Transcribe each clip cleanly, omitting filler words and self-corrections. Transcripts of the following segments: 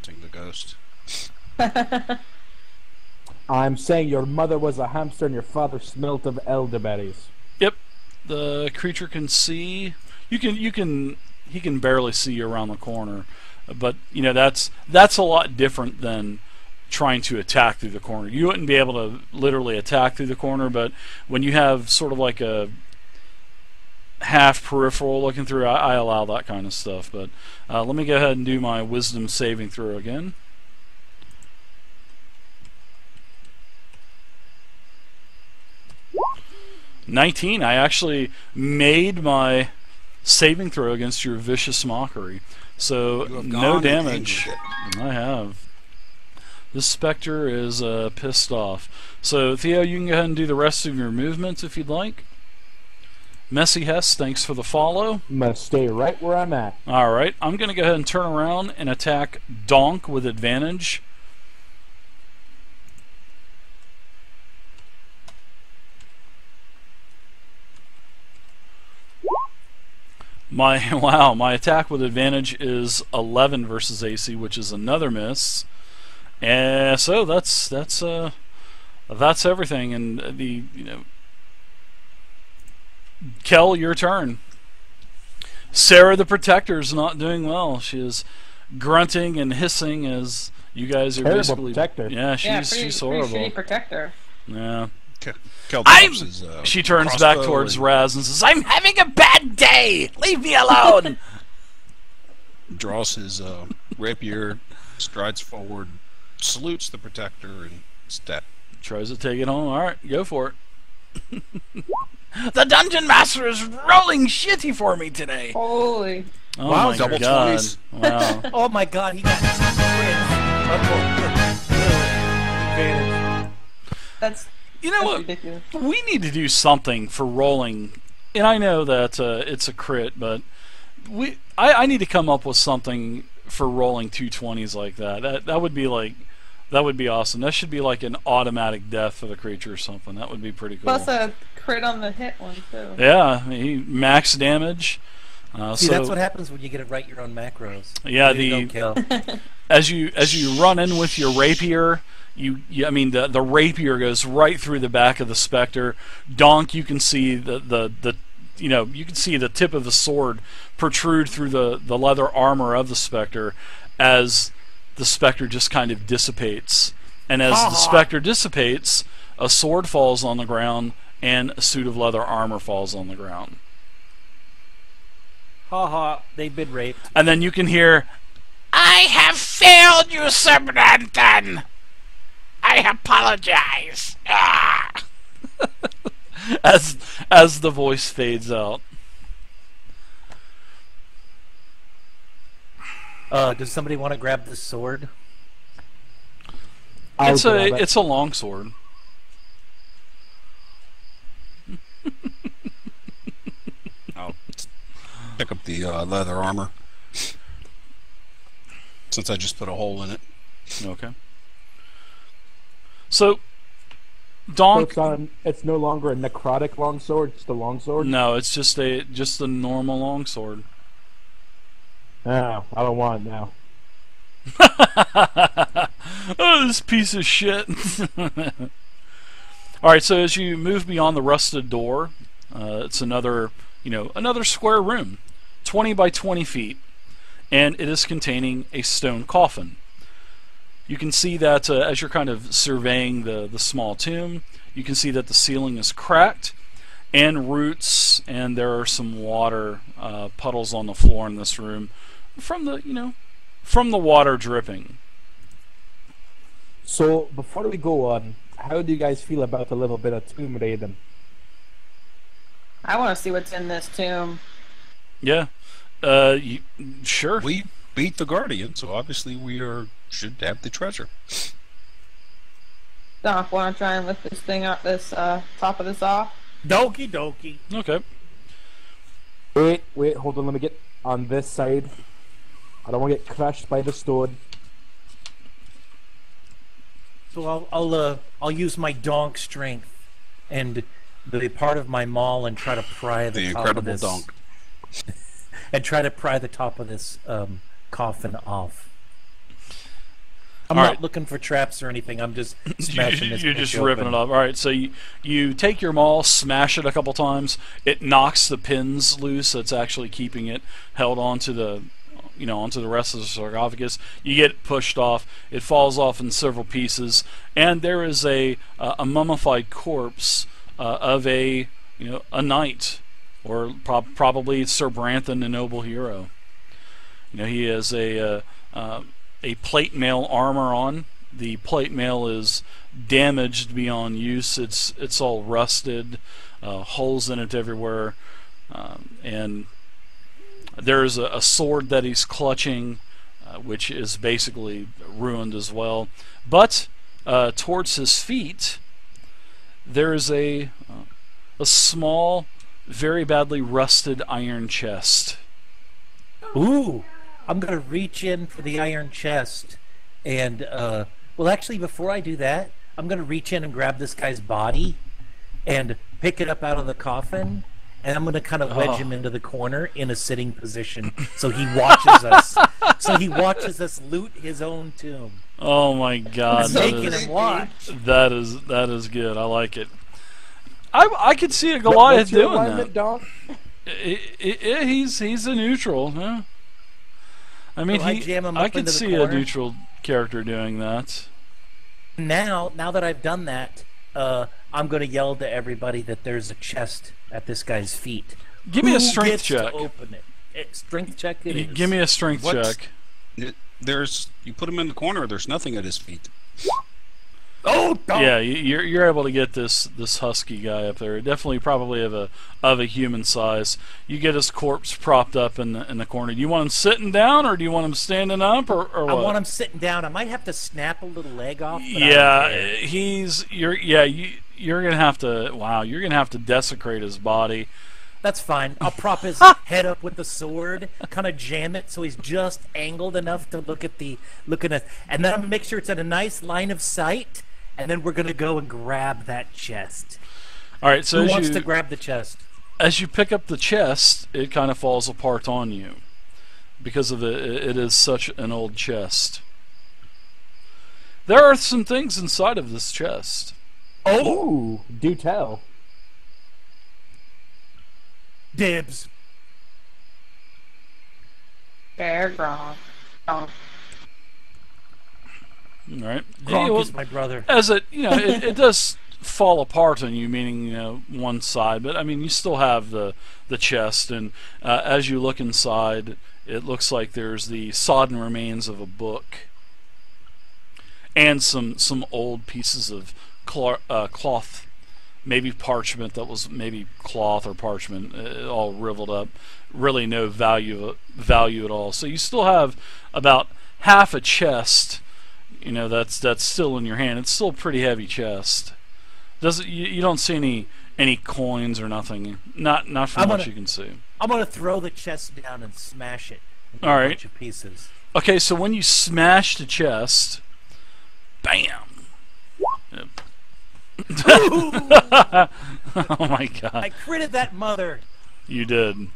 taunting the ghost. I'm saying your mother was a hamster and your father smelt of elderberries. Yep. The creature can see. He can barely see you around the corner, but you know that's a lot different than trying to attack through the corner. You wouldn't be able to literally attack through the corner, but when you have sort of like a half peripheral looking through, I allow that kind of stuff. But let me go ahead and do my wisdom saving throw again. 19. I actually made my saving throw against your vicious mockery, so no damage. I have. This specter is pissed off. So Theo, you can go ahead and do the rest of your movements if you'd like. Messy Hess, thanks for the follow. I'm gonna stay right where I'm at. Alright, I'm going to go ahead and turn around and attack Donk with advantage. My attack with advantage is 11 versus AC, which is another miss. And so that's everything. And Kel, your turn. Sarah the Protector's not doing well. She is grunting and hissing as you guys are Terrible basically. protector. Yeah, she's horrible. Pretty shitty protector. Yeah. She turns back towards Raz and says, "I'm having a bad day. Leave me alone." Draws his rapier, strides forward, salutes the protector, and step. Tries to take it home. All right, go for it. The dungeon master is rolling shitty for me today. Holy! Oh wow, my double God. 20s. Wow. Oh my God, he got advantage. That's what? ridiculous. We need to do something for rolling. And I know that it's a crit, but I need to come up with something for rolling 220s like that. That would be awesome. That should be like an automatic death for the creature or something. That would be pretty cool. Plus a crit on the hit one too. Yeah, he max damage. See, that's what happens when you get to write your own macros. Yeah, don't kill. as you run in with your rapier, the rapier goes right through the back of the specter. Donk, you can see you can see the tip of the sword protrude through the leather armor of the specter as the specter just kind of dissipates. And as the specter dissipates, a sword falls on the ground and a suit of leather armor falls on the ground. Ha ha, they've been raped. And then you can hear, "I have failed you, Sir Brandon. I apologize." Ah. as the voice fades out. Does somebody want to grab the sword? It's a long sword. I'll pick up the leather armor, since I just put a hole in it. Okay. So, Donk. It's no longer a necrotic longsword, it's a longsword? No, it's just a normal longsword. Oh, I don't want it now. Oh, this piece of shit. Alright, so as you move beyond the rusted door, it's another square room, 20 by 20 feet, and it is containing a stone coffin. You can see that as you're kind of surveying the small tomb, you can see that the ceiling is cracked and roots, and there are some water puddles on the floor in this room from the water dripping. So before we go on, how do you guys feel about a little bit of tomb raiding? I want to see what's in this tomb. Yeah, sure. We beat the Guardian, so obviously we should have the treasure. Doc, want to try and lift this thing up, this top of this off? Dokie dokie. Okay. Wait, hold on. Let me get on this side. I don't want to get crushed by the stone. So I'll use my donk strength and the part of my maul and try to pry the top of this. Donk. And try to pry the top of this coffin off. I'm All not right. looking for traps or anything. I'm just smashing this. You're just bitch ripping open. it off. All right, so you take your maul, smash it a couple times. It knocks the pins loose. That's actually keeping it held onto the, onto the rest of the sarcophagus. You get it pushed off. It falls off in several pieces, and there is a mummified corpse of a knight, or probably Sir Branthan, the noble hero. He has a plate mail armor on. The plate mail is damaged beyond use. It's all rusted, holes in it everywhere, and there's a sword that he's clutching, which is basically ruined as well. But towards his feet, there is a small, very badly rusted iron chest. Ooh, I'm gonna reach in for the iron chest, and well, actually, before I do that, I'm gonna reach in and grab this guy's body, and pick it up out of the coffin, and I'm gonna kind of wedge him into the corner in a sitting position, so he watches us. So he watches us loot his own tomb. Oh my God! Making him watch. That is good. I like it. I could see a Goliath What's your doing alignment, that. Don? He's a neutral. Huh? I mean, So I jam him I up could into the see a corner. neutral character doing that. Now that I've done that, I'm gonna yell to everybody that there's a chest at this guy's feet. Give me a Who strength gets to check. open it? Strength check. It is. Give me a strength What? check. You put him in the corner. There's nothing at his feet. Oh, don't. Yeah, you're able to get this husky guy up there. Definitely, probably of a human size. You get his corpse propped up in the corner. Do you want him sitting down, or do you want him standing up, or what? I want him sitting down. I might have to snap a little leg off. But Yeah, you're gonna have to. Wow, you're gonna have to desecrate his body. that's fine. I'll prop his head up with the sword, kind of jam it so he's just angled enough to look at, and then I'm gonna make sure it's at a nice line of sight. And then we're gonna go and grab that chest. All right, so Who wants to grab the chest? as you pick up the chest, it kind of falls apart on you because of it is such an old chest. There are some things inside of this chest. Oh, do tell. Dibs. Fair Gronk. Oh, All right. Gronk well, is my brother. as it does fall apart on you, meaning one side, but I mean you still have the chest, and as you look inside, it looks like there's the sodden remains of a book and some old pieces of cloth, maybe parchment that was maybe cloth or parchment, all riveled up. Really no value at all. So you still have about half a chest. That's still in your hand. It's still a pretty heavy chest. You don't see any coins or nothing. Not from what you can see. I'm gonna throw the chest down and smash it into All a right. bunch of pieces. Okay, so when you smash the chest, bam. Yep. Oh my God! I critted that mother. You did.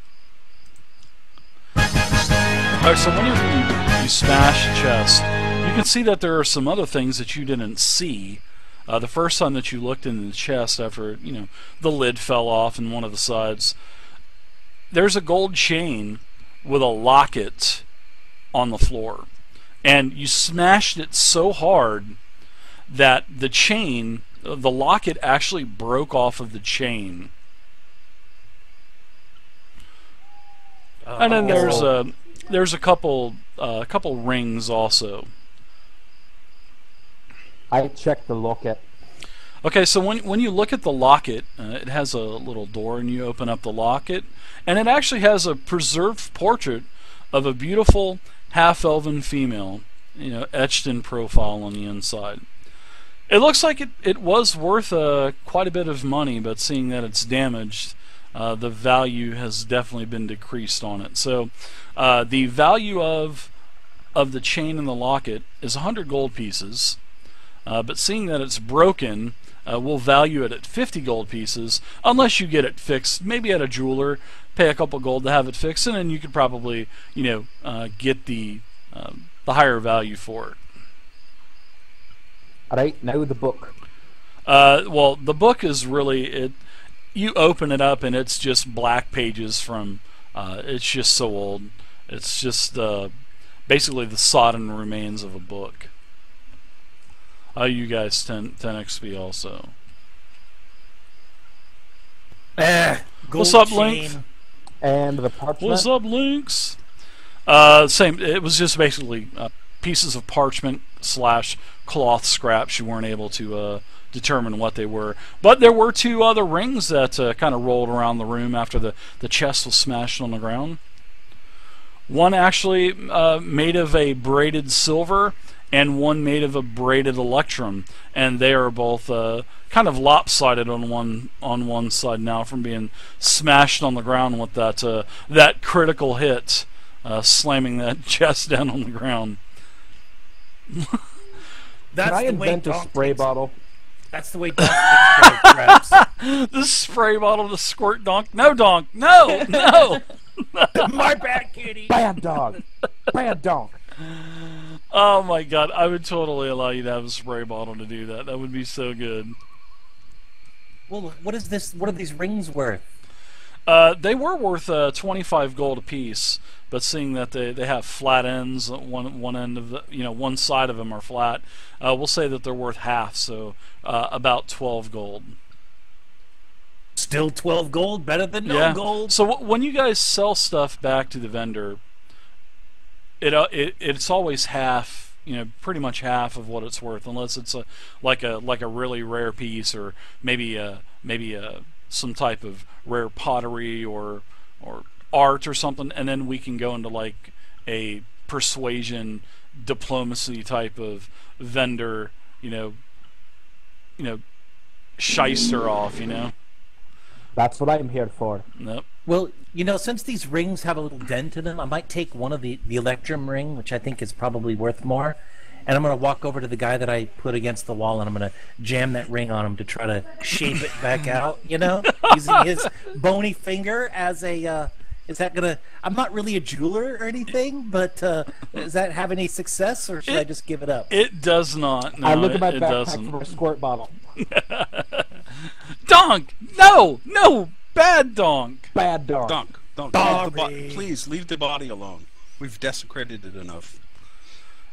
Alright, so whenever you smash the chest, you can see that there are some other things that you didn't see the first time that you looked in the chest after, the lid fell off in one of the sides. There's a gold chain with a locket on the floor. And you smashed it so hard that the locket actually broke off of the chain. And then there's a couple rings also. I checked the locket. Okay, so when you look at the locket, it has a little door, and you open up the locket, and it actually has a preserved portrait of a beautiful half-elven female, etched in profile on the inside. It looks like it was worth quite a bit of money, but seeing that it's damaged, the value has definitely been decreased on it. So the value of the chain and the locket is 100 gold pieces, but seeing that it's broken, we'll value it at 50 gold pieces, unless you get it fixed, maybe at a jeweler, pay a couple gold to have it fixed, and then you could probably get the higher value for it. All right, now the book. Well, the book is really it. You open it up and it's just black pages from. It's just so old. It's just basically the sodden remains of a book. You guys 10 XP also. What's up, Link? And the parchment. What's up, Lynx? Same. It was just basically pieces of parchment / cloth scraps. You weren't able to determine what they were. But there were 2 other rings that kind of rolled around the room after the chest was smashed on the ground. One actually made of a braided silver, and one made of a braided electrum, and they are both kind of lopsided on one side now from being smashed on the ground with that critical hit, slamming that chest down on the ground. Can I invent a spray bottle? That's the way Donk takes care of traps. The spray bottle, the squirt Donk. No, Donk. No, no. My bad, kitty. Bad dog. Bad dog. Oh my god, I would totally allow you to have a spray bottle to do that. That would be so good. Well, what is this? What are these rings worth? They were worth 25 gold apiece, but seeing that they have flat ends, one end of the one side of them are flat, we'll say that they're worth half, so about 12 gold. Still 12 gold, better than no gold. So when you guys sell stuff back to the vendor, it's always half, pretty much half of what it's worth, unless it's like a really rare piece, or maybe some type of rare pottery or art or something, and then we can go into like a persuasion diplomacy type of vendor, shyster off, That's what I'm here for. Nope. Well, since these rings have a little dent in them, I might take one of the electrum ring, which I think is probably worth more, and I'm going to walk over to the guy that I put against the wall, and I'm going to jam that ring on him to try to shape it back out, using his bony finger as a... is that going to... I'm not really a jeweler or anything, but does that have any success, or should I just give it up? It does not. No, I look at my it backpack doesn't. for a squirt bottle. Donk! No! No! Bad Donk! Bad dog. Don't. Please leave the body alone. We've desecrated it enough.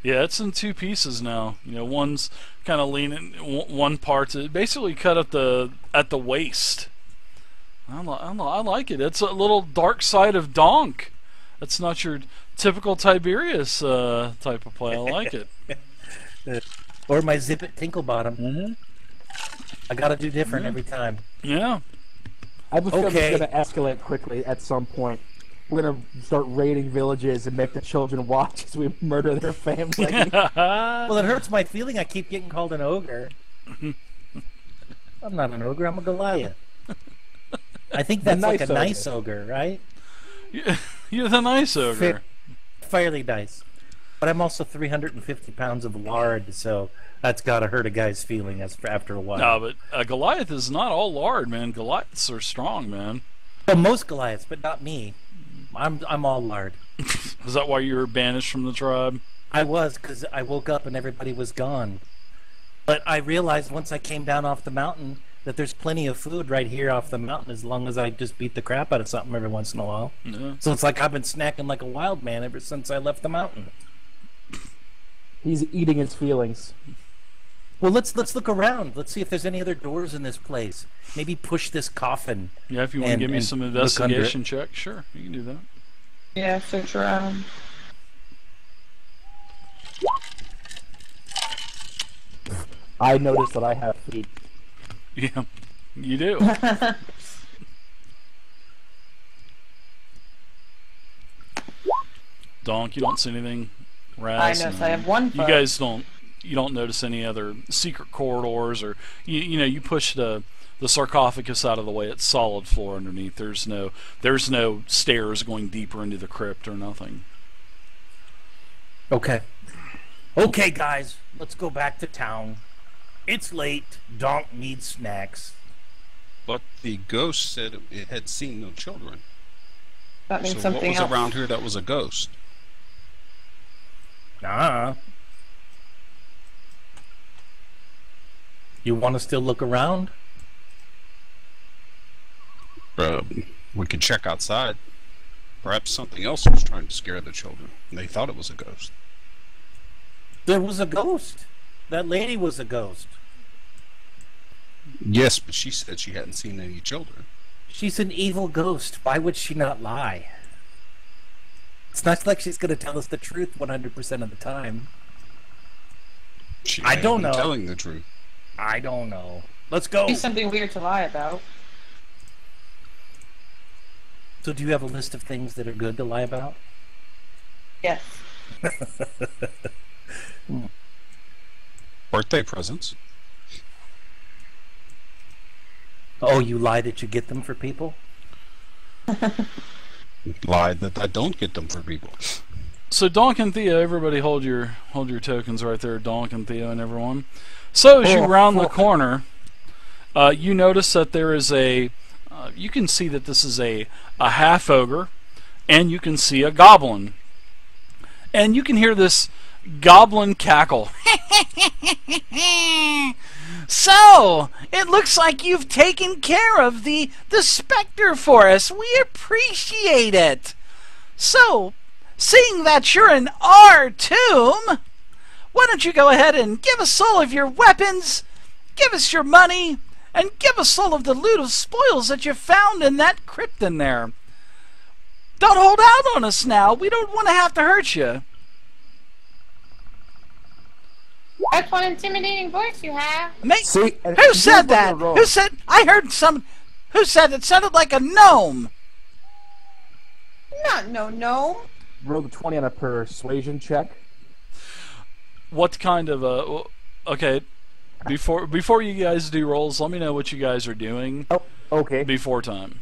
Yeah, it's in 2 pieces now. One's kind of leaning. One part's basically cut at the waist. I like it. It's a little dark side of Donk. That's not your typical Tiberius type of play. I like it. Or my zip it tinkle bottom. Mm-hmm. I got to do different every time. Yeah. I have a feeling it's going to escalate quickly at some point. We're going to start raiding villages and make the children watch as we murder their family. Well, it hurts my feeling I keep getting called an ogre. I'm not an ogre, I'm a Goliath. I think that's like a nice ogre, right? You're the nice ogre. Fairly nice. But I'm also 350 pounds of lard, so that's got to hurt a guy's feeling after a while. No, but a Goliath is not all lard, man. Goliaths are strong, man. Well, most Goliaths, but not me. I'm all lard. Is that why you were banished from the tribe? I was, because I woke up and everybody was gone. But I realized once I came down off the mountain that there's plenty of food right here off the mountain as long as I just beat the crap out of something every once in a while. Yeah. So it's like I've been snacking like a wild man ever since I left the mountain. He's eating his feelings. Well, let's look around. Let's see if there's any other doors in this place. Maybe push this coffin. Yeah, if you want to give me some investigation check, sure, you can do that. Yeah, search around. I noticed that I have feet. Yeah, you do. Donk, you don't see anything. Raz, I notice I have one foot. You guys don't notice any other secret corridors, or you push the sarcophagus out of the way. It's solid floor underneath. There's no stairs going deeper into the crypt or nothing. Okay, guys, let's go back to town. It's late. Donk needs snacks. But the ghost said it had seen no children. That means So something what was else. around here that was a ghost? You want to still look around? We could check outside. Perhaps something else was trying to scare the children, and they thought it was a ghost. There was a ghost. That lady was a ghost. Yes, but she said she hadn't seen any children. She's an evil ghost. Why would she not lie? It's not like she's going to tell us the truth 100% of the time. She I don't know. Telling the truth. I don't know. Let's go. Be something weird to lie about. So do you have a list of things that are good to lie about? Yes. Birthday presents. Oh, you lie that you get them for people? Lie that I don't get them for people. So Donk and Theo, everybody hold your tokens right there, Donk and Theo and everyone. So as you round the corner, you notice that there is a you can see that this is a half ogre, and you can see a goblin. And you can hear this goblin cackle. So, it looks like you've taken care of the specter for us. We appreciate it. So, seeing that you're in our tomb, why don't you go ahead and give us all of your weapons, give us your money, and give us all of the loot of spoils that you found in that crypt in there. Don't hold out on us now. We don't want to have to hurt you. That's one intimidating voice you have. See, Who said that? Who said? I heard some. Who said it sounded like a gnome? Not no gnome. Roll a 20 on a persuasion check. What kind of a? Okay, before you guys do rolls, let me know what you guys are doing. Oh, okay. Before time.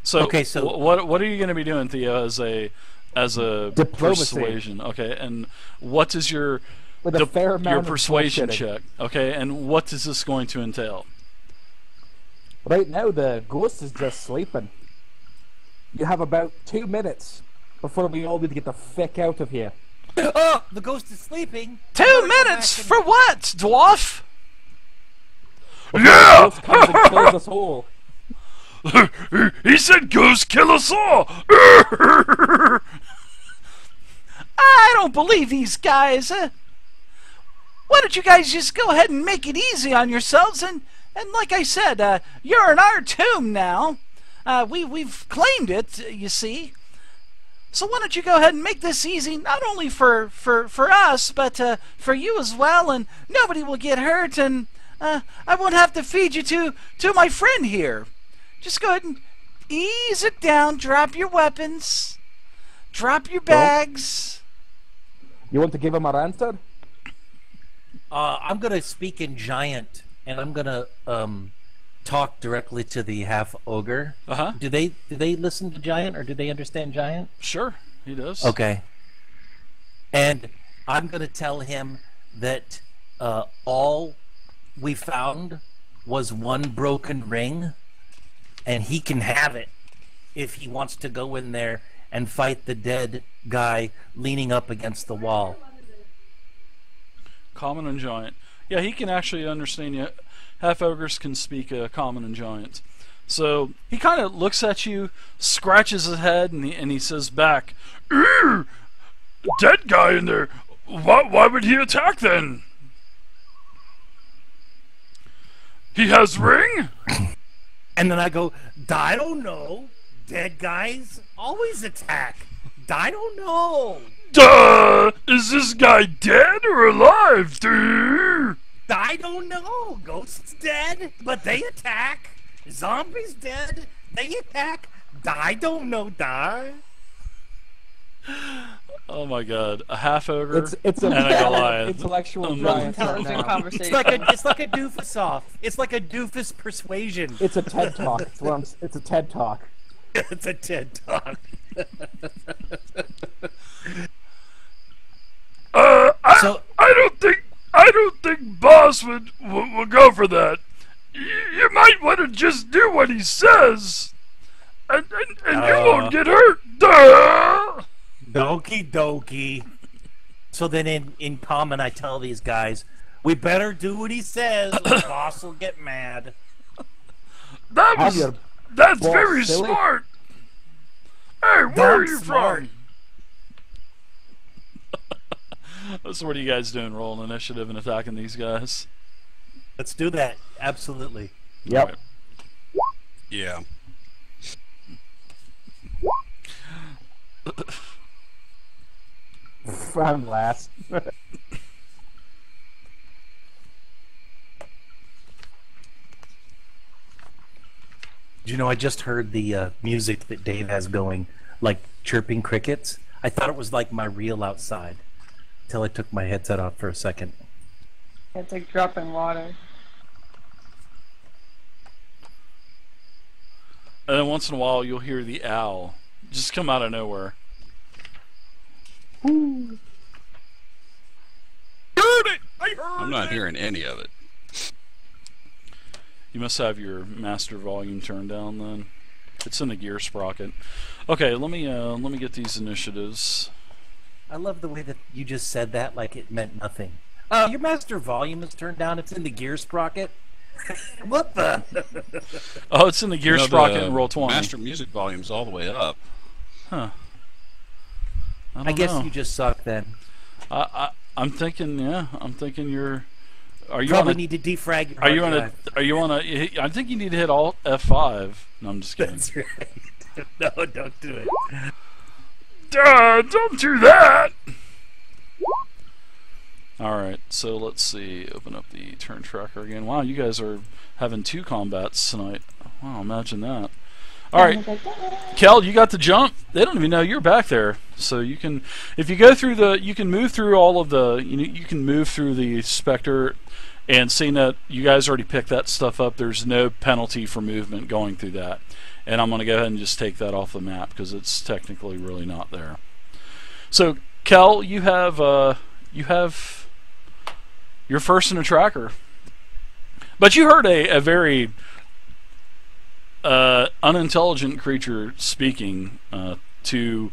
So Okay, so- what are you going to be doing, Theo, as a Diplomacy. persuasion? Okay, and what is your With a fair amount your of persuasion bullshitting. check? Okay, and what is this going to entail? Right now, the ghost is just sleeping. You have about 2 minutes before we all need to get the fuck out of here. Oh, the ghost is sleeping. 2 minutes for what, dwarf? The ghost comes and kills us all. He said ghost kill us all. I don't believe these guys. Why don't you guys just go ahead and make it easy on yourselves? And like I said, you're in our tomb now. We've claimed it, you see. So why don't you go ahead and make this easy, not only for us, but for you as well, and nobody will get hurt, and I won't have to feed you to my friend here. Just go ahead and ease it down, drop your weapons, drop your bags. You want to give him a answer? I'm gonna speak in giant, and I'm gonna talk directly to the half ogre. Uh-huh. Do they listen to giant, or do they understand giant? Sure, he does. Okay. And I'm gonna tell him that all we found was one broken ring, and he can have it if he wants to go in there and fight the dead guy leaning up against the wall. Common and giant. Yeah, he can actually understand you. Half ogres can speak common and giant. So he kind of looks at you, scratches his head, and he says back, "Dead guy in there. Why would he attack then? He has ring." And then I go, I don't know. Dead guys always attack. I don't know. Duh! Is this guy dead or alive? Duh. I don't know. Ghosts dead, but they attack. Zombies dead, they attack. I don't know. Die. Oh my god, a half ogre It's and a Goliath. intellectual Amazing. giant right Intelligent now. conversation. It's like a doofus off. It's like a doofus persuasion. It's a TED talk. It's a TED talk. It's a TED talk. I don't think Boss would go for that. You might want to just do what he says, and you won't get hurt. Duh. Doki doki. So then in common I tell these guys, We better do what he says, or the boss will get mad. That's Well, very silly. smart. Hey, where are you smart. from? So what are you guys doing? Rolling initiative and attacking these guys? Let's do that. Absolutely. Yep. Right. Yeah. I'm last. You know, I just heard the music that Dave has going, like chirping crickets. I thought it was like my reel outside, until I took my headset off for a second. It's like dropping water. And then once in a while, you'll hear the owl just come out of nowhere. I'm not hearing any of it. You must have your master volume turned down then. It's in the gear sprocket. Okay, let me get these initiatives. I love the way that you just said that like it meant nothing. Your master volume is turned down. It's in the gear sprocket. What the? Oh, it's in the gear You know, sprocket the in roll 20. Master music volume's all the way up. Huh. I I don't guess know. you just suck then. I'm thinking, yeah. I'm thinking you're. Are you Probably on a, need to defrag your Are you hard on a? drive. Are you on a? I think you need to hit Alt F5. No, I'm just kidding. That's right. No, don't do it. Don't do that. All right, so let's see. Open up the turn tracker again. Wow, you guys are having 2 combats tonight. Wow, imagine that. All right, Kel, you got the jump. They don't even know you're back there, so you can, if you go through the, you can move through all of the, you can move through the specter, and seeing that you guys already picked that stuff up, there's no penalty for movement going through that. And I'm going to go ahead and just take that off the map because it's technically really not there. So, Kel, you have you're first in a tracker, but you heard a very unintelligent creature speaking to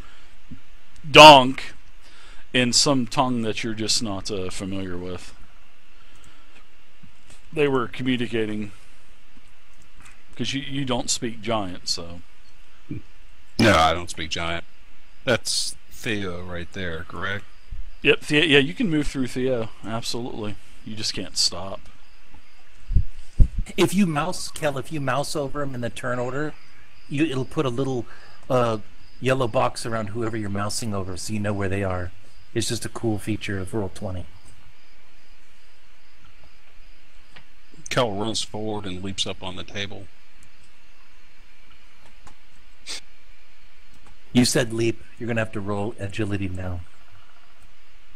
Donk in some tongue that you're just not familiar with. They were communicating because you don't speak giant, so. No, I don't speak giant. That's Theo right there, correct? Yep, yeah, you can move through Theo, absolutely. You just can't stop. If you mouse, Kel, if you mouse over them in the turn order, it'll put a little yellow box around whoever you're mousing over, so you know where they are. It's just a cool feature of Roll 20. Kel runs forward and leaps up on the table. You said leap. You're gonna have to roll agility now.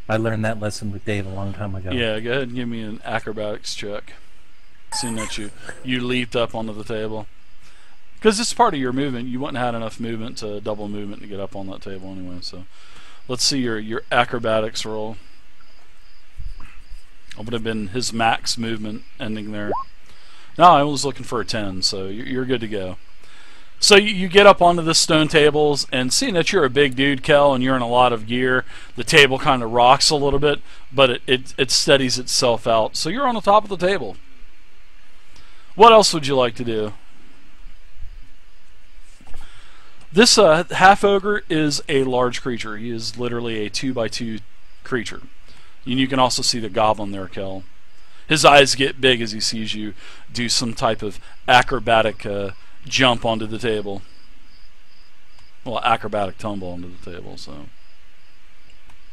I learned that lesson with Dave a long time ago. Yeah, go ahead and give me an acrobatics check. Seeing that you leaped up onto the table. Because it's part of your movement. You wouldn't have had enough movement to double movement to get up on that table anyway. So let's see your acrobatics roll. It would have been his max movement ending there. No, I was looking for a 10, so you're good to go. So you get up onto the stone tables, and seeing that you're a big dude, Kel, and you're in a lot of gear, the table kind of rocks a little bit, but it steadies itself out. So you're on the top of the table. What else would you like to do? This half ogre is a large creature. He is literally a 2x2 creature. And you can also see the goblin there, Kel. His eyes get big as he sees you do some type of acrobatic jump onto the table. Well, acrobatic tumble onto the table, so.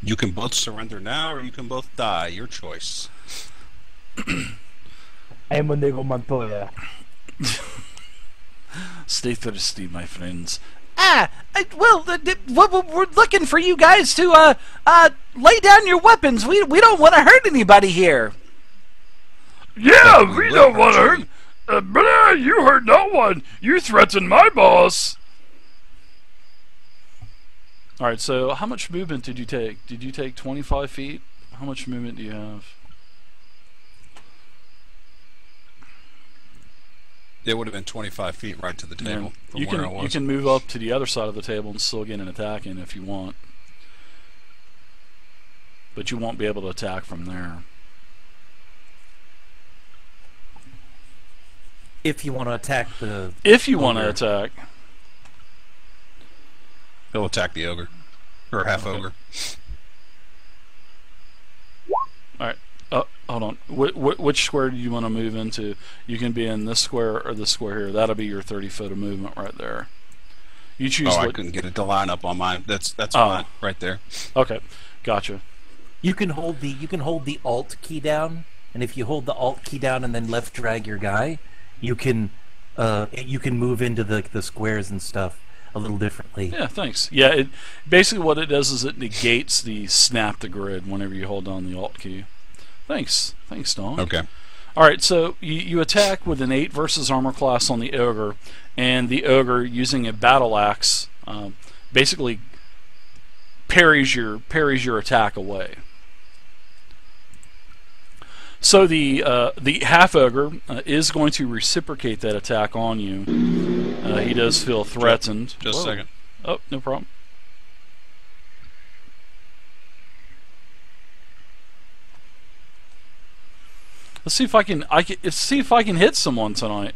You can both surrender now, or you can both die. Your choice. I'm Inigo Montoya. Stay thirsty, my friends. Well, we're looking for you guys to lay down your weapons. We don't want to hurt anybody here. Yeah, But we we don't will want to hurt hurt. You hurt no one. You threatened my boss. All right. So, how much movement did you take? Did you take 25 feet? How much movement do you have? It would have been 25 feet right to the table from You where I can was. move up to the other side of the table and still get an attack in if you want, but you won't be able to attack from there. If you want to attack the... If you want to ogre. attack. He'll attack the ogre. Or half ogre. Alright. Hold on. Which square do you want to move into? You can be in this square or this square here. That'll be your 30 foot of movement right there. You choose. I couldn't get it to line up on mine. That's fine right there. Okay, gotcha. You can hold the Alt key down, and if you hold the Alt key down and then left drag your guy, you can move into the squares and stuff a little differently. Yeah, thanks. Yeah, basically what it does is it negates the snap to grid whenever you hold down the Alt key. Thanks, Don. Okay. All right, so you attack with an 8 versus armor class on the ogre, and the ogre using a battle axe basically parries your attack away. So the half ogre is going to reciprocate that attack on you. He does feel threatened. Just a second. Oh, no problem. Let's see if I can. Let's see if I can hit someone tonight.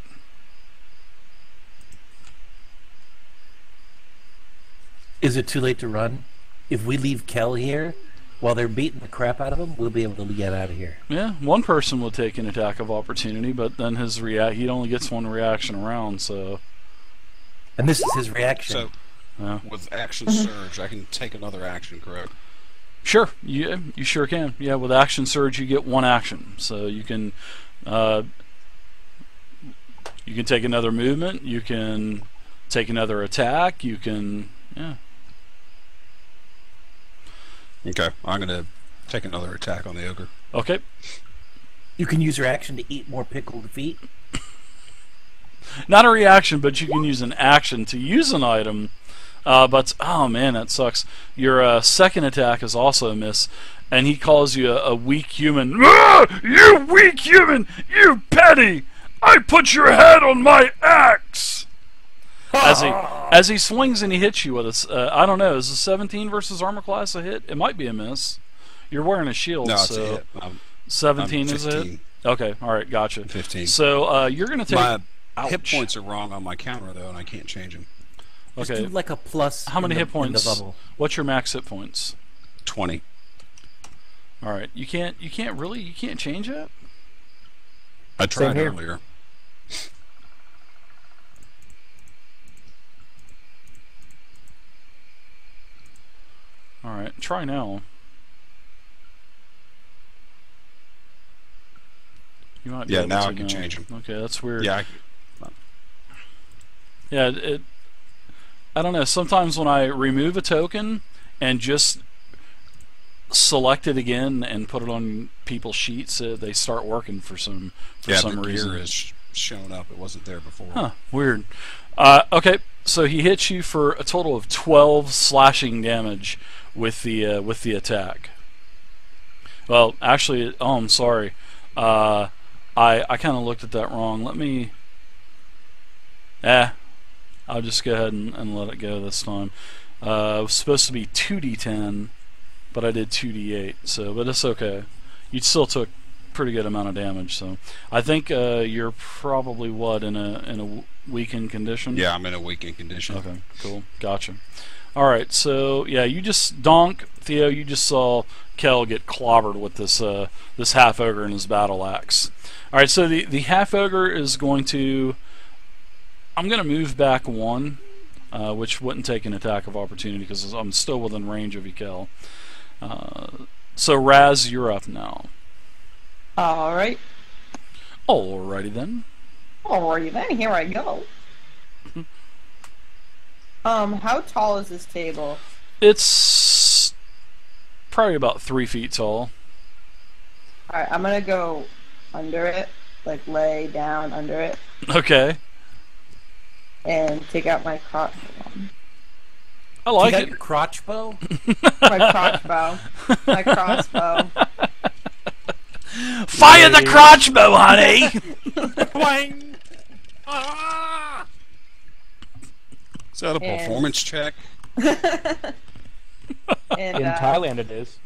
Is it too late to run? If we leave Kel here while they're beating the crap out of him, we'll be able to get out of here. Yeah, one person will take an attack of opportunity, but then he only gets one reaction around. So. And this is his reaction. So, with action surge, I can take another action, correct? Sure, you sure can. Yeah, with action surge, you get one action, so you can take another movement. You can take another attack. You can, yeah. Okay, I'm gonna take another attack on the ogre. Okay. You can use your action to eat more pickled feet. Not a reaction, but you can use an action to use an item. But oh man, that sucks. Your second attack is also a miss, and he calls you a weak human. Ah, you weak human! You petty! I put your head on my axe. As he swings and he hits you with a, I don't know, is a 17 versus armor class a hit? It might be a miss. You're wearing a shield, No, it's so a hit. 17 I'm is a hit. 15. Okay, all right, gotcha. 15. So you're gonna take. My Ouch. hit points are wrong on my counter though, and I can't change them. Just Okay. do like a plus. How many in the, hit points? In the bubble. What's your max hit points? 20. All right, you can't change it. I tried here. earlier. All right, try now. You might be Yeah, able now to I can change 'em. Okay, that's weird. Yeah. Yeah, I don't know. Sometimes when I remove a token and just select it again and put it on people's sheets, they start working for some the reason. gear is showing up. It wasn't there before. Huh, weird. Okay, so he hits you for a total of 12 slashing damage with the attack. Well, actually, oh, I'm sorry. I kind of looked at that wrong. Let me. I'll just go ahead and let it go this time. It was supposed to be 2d10, but I did 2d8. So, but it's okay. You still took pretty good amount of damage. So, I think you're probably in a weakened condition. Yeah, I'm in a weakened condition. Okay, cool, gotcha. All right, so yeah, you just Theo. You just saw Kel get clobbered with this half ogre and his battle axe. All right, so the half ogre is going to. I'm going to move back one, which wouldn't take an attack of opportunity because I'm still within range of you, Kel. So Raz, you're up now. All right. Alrighty then. Alrighty then. Here I go. How tall is this table? It's probably about 3 feet tall. Alright, I'm gonna go under it, like lay down under it, Okay, and take out my crotch. I like you got it. your crotch bow? My crossbow. My crossbow. Fire the crossbow, honey! Wang! Ah! Is that a And- performance check? And In Thailand, it is.